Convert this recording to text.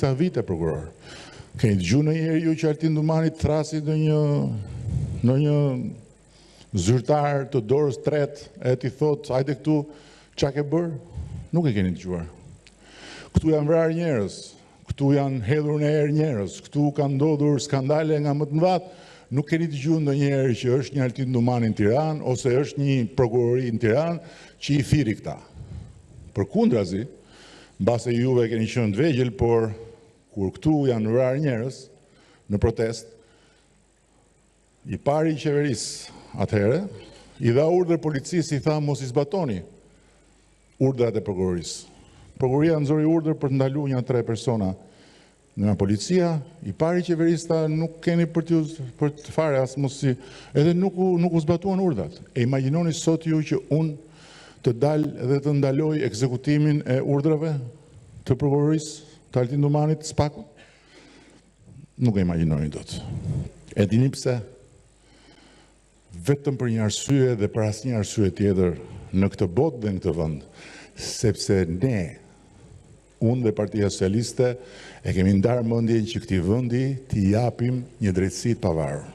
disa vite prokuror. Keni dëgjuar ndonjëherë ju që Altin Dumani thrasi në një zyrtar të dorës tretë e ti thot, hajde këtu, çka ke bërë? Nuk e keni dëgjuar. Këtu janë vrarë njerëz, këtu janë hedhur në erë njerëz, këtu kanë ndodhur skandale nga më të mëdha. Nuk keni dëgjuar ndonjëherë që është një Altin Dumani në Tiranë ose është një prokurori në Tiranë që i thiri këta. Përkundrazi, mbase juve keni qenë të vegjël, por kur këtu janë vrarë njerëz në protest, i pari i qeverisë atëherë i dha urdhër policisë, i tha mos i zbatoni urdhrat e prokurorisë. Prokuroria nxori urdhër për të ndaluar një 3 persona nga policia, i pari qeverisë tha nuk keni për të fare as mos si, edhe nuk u zbatuan urdhrat. E imagjinoni sot ju që unë të dal dhe të ndaloj ekzekutimin e urdhrave të prokurorisë të Altin Dumanit s'pakun? Nuk e imagjinoni dot. E dini pse? Vetëm për një arsye dhe për asnjë arsye tjetër në këtë botë dhe në këtë vend, sepse ne, unë dhe Partia Socialiste, e kemi ndarë mendjen që këtij vendi t'i japim një drejtësi të pavarur.